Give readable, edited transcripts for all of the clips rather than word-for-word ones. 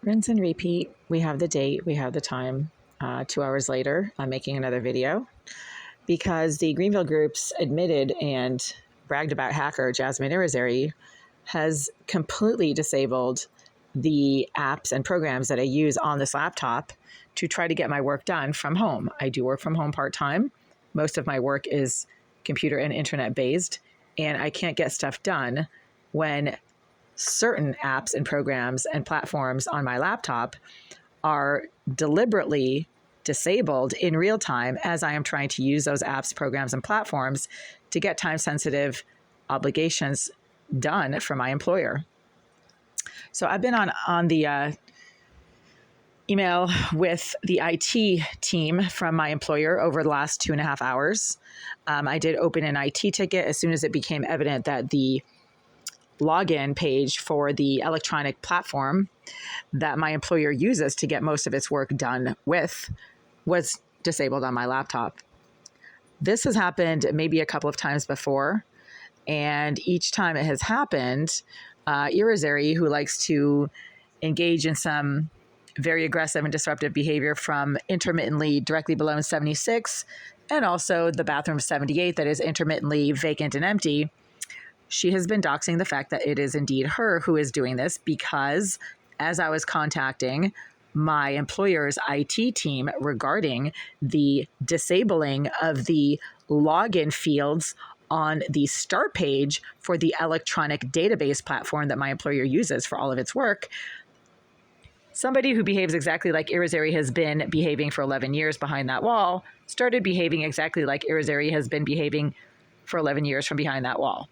Rinse and repeat. We have the date, we have the time. 2 hours later, I'm making another video because the Greenville groups admitted and bragged about hacker Jasmine Irizarry has completely disabled the apps and programs that I use on this laptop to try to get my work done from home. I do work from home part-time. Most of my work is computer and internet based, and I can't get stuff done when certain apps and programs and platforms on my laptop are deliberately disabled in real time as I am trying to use those apps, programs, and platforms to get time-sensitive obligations done for my employer. So I've been on the email with the IT team from my employer over the last 2.5 hours. I did open an IT ticket as soon as it became evident that the login page for the electronic platform that my employer uses to get most of its work done with was disabled on my laptop. This has happened maybe a couple of times before, and each time it has happened, Irizarry, who likes to engage in some very aggressive and disruptive behavior from intermittently directly below 76 and also the bathroom 78 that is intermittently vacant and empty, she has been doxing the fact that it is indeed her who is doing this because as I was contacting my employer's IT team regarding the disabling of the login fields on the start page for the electronic database platform that my employer uses for all of its work, somebody who behaves exactly like Irizarry has been behaving for 11 years behind that wall started behaving exactly like Irizarry has been behaving for 11 years from behind that wall.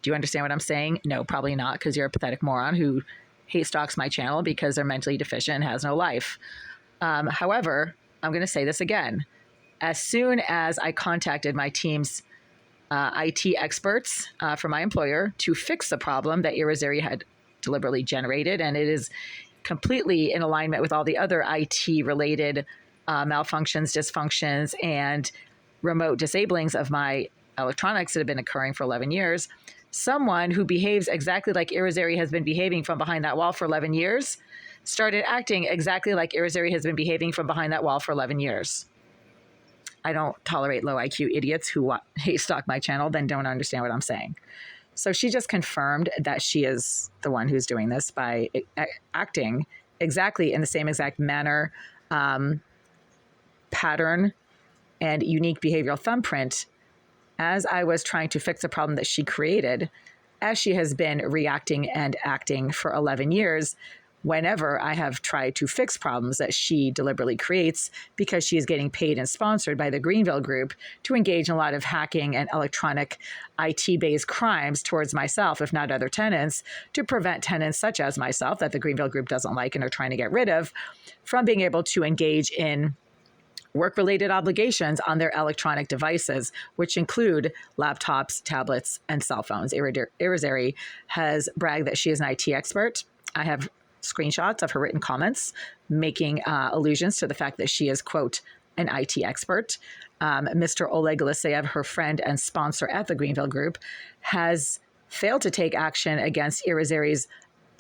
Do you understand what I'm saying? No, probably not, because you're a pathetic moron who hate stalks my channel because they're mentally deficient and has no life. However, I'm going to say this again. As soon as I contacted my team's IT experts from my employer to fix the problem that Irizarry had deliberately generated, and it is completely in alignment with all the other IT-related malfunctions, dysfunctions, and remote disablings of my electronics that have been occurring for 11 years, someone who behaves exactly like Irizarry has been behaving from behind that wall for 11 years started acting exactly like Irizarry has been behaving from behind that wall for 11 years. I don't tolerate low IQ idiots who hate stalk my channel, then don't understand what I'm saying. So she just confirmed that she is the one who's doing this by acting exactly in the same exact manner, pattern, and unique behavioral thumbprint as I was trying to fix a problem that she created, as she has been reacting and acting for 11 years whenever I have tried to fix problems that she deliberately creates because she is getting paid and sponsored by the Greenville Group to engage in a lot of hacking and electronic IT-based crimes towards myself, if not other tenants, to prevent tenants such as myself that the Greenville Group doesn't like and are trying to get rid of from being able to engage in work-related obligations on their electronic devices, which include laptops, tablets, and cell phones. Irizarry has bragged that she is an IT expert. I have screenshots of her written comments making allusions to the fact that she is, quote, an IT expert. Mr. Oleg Aleseyev, her friend and sponsor at the Greenville Group, has failed to take action against Irizarry's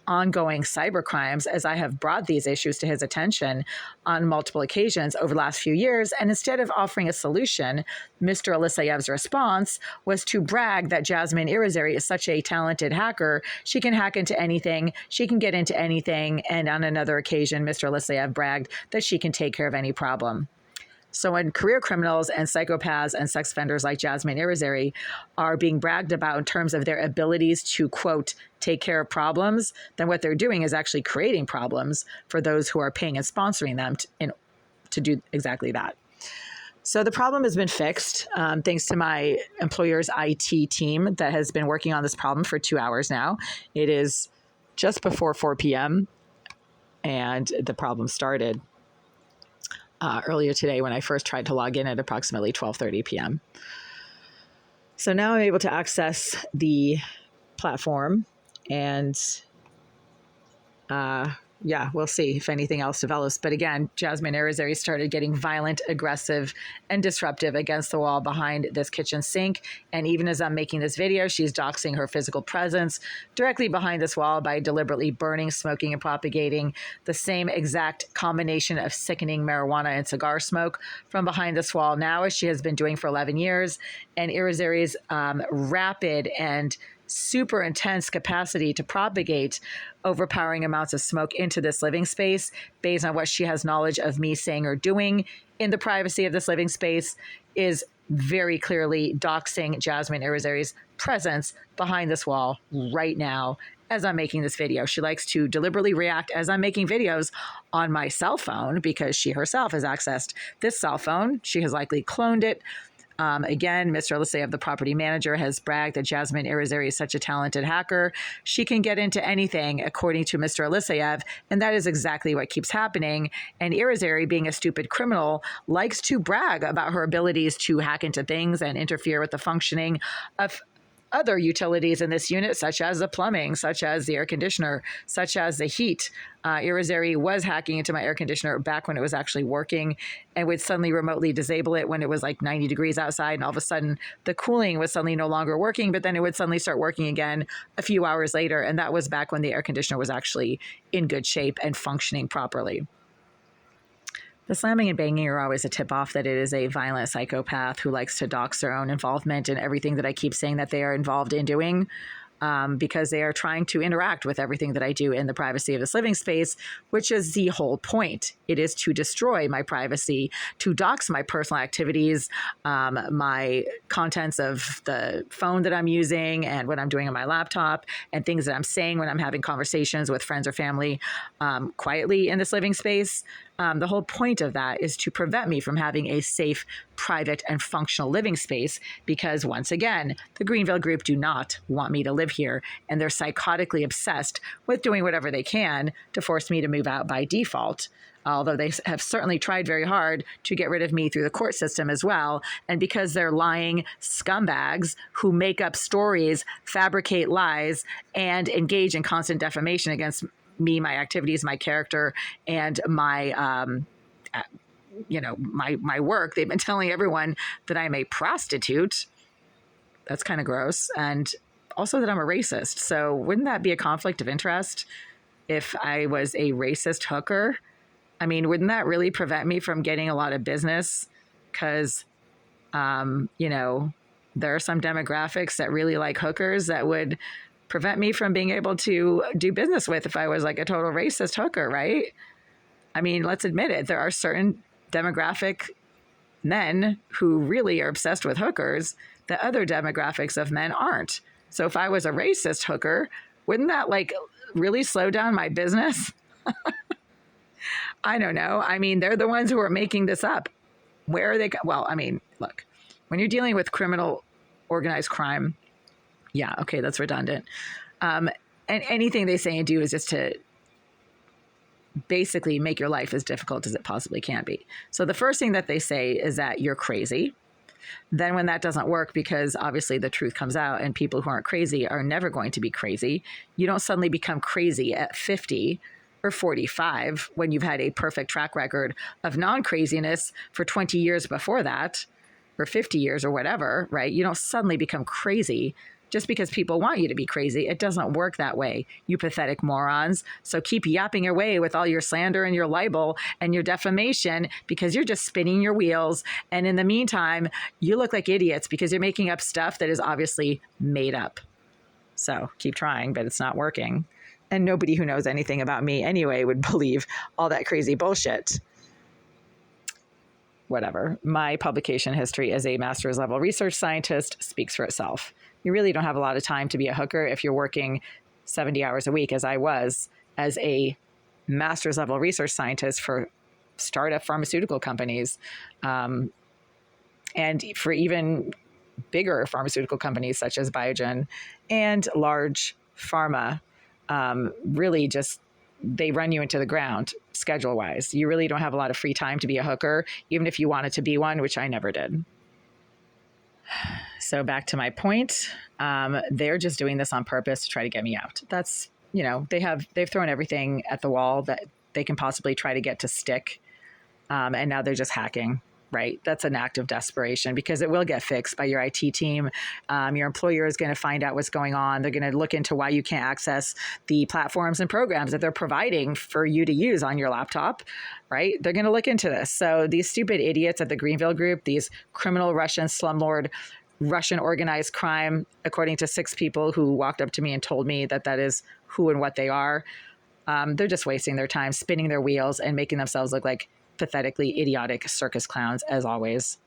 ongoing cyber crimes, as I have brought these issues to his attention on multiple occasions over the last few years. And instead of offering a solution, Mr. Aleseyev's response was to brag that Jasmine Irizarry is such a talented hacker. She can hack into anything. She can get into anything. And on another occasion, Mr. Aleseyev bragged that she can take care of any problem. So when career criminals and psychopaths and sex offenders like Jasmine Irizarry are being bragged about in terms of their abilities to, quote, take care of problems, then what they're doing is actually creating problems for those who are paying and sponsoring them to do exactly that. So the problem has been fixed thanks to my employer's IT team that has been working on this problem for 2 hours now. It is just before 4 p.m. and the problem started earlier today when I first tried to log in at approximately 12:30 p.m. So now I'm able to access the platform and yeah, we'll see if anything else develops. But again, Jasmine Irizarry started getting violent, aggressive, and disruptive against the wall behind this kitchen sink. And even as I'm making this video, she's doxing her physical presence directly behind this wall by deliberately burning, smoking, and propagating the same exact combination of sickening marijuana and cigar smoke from behind this wall now, as she has been doing for 11 years. And Irizarry's rapid and super intense capacity to propagate overpowering amounts of smoke into this living space based on what she has knowledge of me saying or doing in the privacy of this living space is very clearly doxing Jasmine Irizarry's presence behind this wall right now as I'm making this video. She likes to deliberately react as I'm making videos on my cell phone because she herself has accessed this cell phone. She has likely cloned it. Again, Mr. Eliseyev, the property manager, has bragged that Jasmine Irizarry is such a talented hacker. She can get into anything, according to Mr. Eliseyev, and that is exactly what keeps happening. And Irizarry, being a stupid criminal, likes to brag about her abilities to hack into things and interfere with the functioning of other utilities in this unit, such as the plumbing, such as the air conditioner, such as the heat. Irizarry was hacking into my air conditioner back when it was actually working and would suddenly remotely disable it when it was like 90 degrees outside. And all of a sudden, the cooling was suddenly no longer working, but then it would suddenly start working again a few hours later. And that was back when the air conditioner was actually in good shape and functioning properly. The slamming and banging are always a tip-off that it is a violent psychopath who likes to dox their own involvement in everything that I keep saying that they are involved in doing, because they are trying to interact with everything that I do in the privacy of this living space, which is the whole point. It is to destroy my privacy, to dox my personal activities, my contents of the phone that I'm using and what I'm doing on my laptop, and things that I'm saying when I'm having conversations with friends or family quietly in this living space. The whole point of that is to prevent me from having a safe, private, and functional living space because, once again, the Greenville Group do not want me to live here, and they're psychotically obsessed with doing whatever they can to force me to move out by default, although they have certainly tried very hard to get rid of me through the court system as well. And because they're lying scumbags who make up stories, fabricate lies, and engage in constant defamation against me, my activities, my character, and my my work. They've been telling everyone that I'm a prostitute. That's kind of gross. And also that I'm a racist. So wouldn't that be a conflict of interest if I was a racist hooker? I mean, wouldn't that really prevent me from getting a lot of business? Because, there are some demographics that really like hookers that would prevent me from being able to do business with if I was like a total racist hooker, right? I mean, let's admit it. There are certain demographic men who really are obsessed with hookers that other demographics of men aren't. So if I was a racist hooker, wouldn't that like really slow down my business? I don't know. I mean, they're the ones who are making this up. Where are they? Well, I mean, look, when you're dealing with criminal organized crime, yeah, okay, that's redundant. And anything they say and do is just to basically make your life as difficult as it possibly can be. So the first thing that they say is that you're crazy. Then when that doesn't work, because obviously the truth comes out and people who aren't crazy are never going to be crazy, you don't suddenly become crazy at 50 or 45 when you've had a perfect track record of non-craziness for 20 years before that, or 50 years or whatever, right? You don't suddenly become crazy just because people want you to be crazy. It doesn't work that way, you pathetic morons. So keep yapping away with all your slander and your libel and your defamation because you're just spinning your wheels. And in the meantime, you look like idiots because you're making up stuff that is obviously made up. So keep trying, but it's not working. And nobody who knows anything about me anyway would believe all that crazy bullshit. Whatever. My publication history as a master's level research scientist speaks for itself. You really don't have a lot of time to be a hooker if you're working 70 hours a week, as I was, as a master's level research scientist for startup pharmaceutical companies, and for even bigger pharmaceutical companies such as Biogen and large pharma. Really just, they run you into the ground schedule wise. You really don't have a lot of free time to be a hooker, even if you wanted to be one, which I never did. So back to my point, they're just doing this on purpose to try to get me out. That's they've thrown everything at the wall that they can possibly try to get to stick. And now they're just hacking. Right. That's an act of desperation because it will get fixed by your IT team. Your employer is going to find out what's going on. They're going to look into why you can't access the platforms and programs that they're providing for you to use on your laptop. Right. They're going to look into this. So these stupid idiots at the Greenville Group, these criminal Russian slumlord, Russian organized crime, according to 6 people who walked up to me and told me that that is who and what they are. They're just wasting their time, spinning their wheels and making themselves look like pathetically idiotic circus clowns, as always.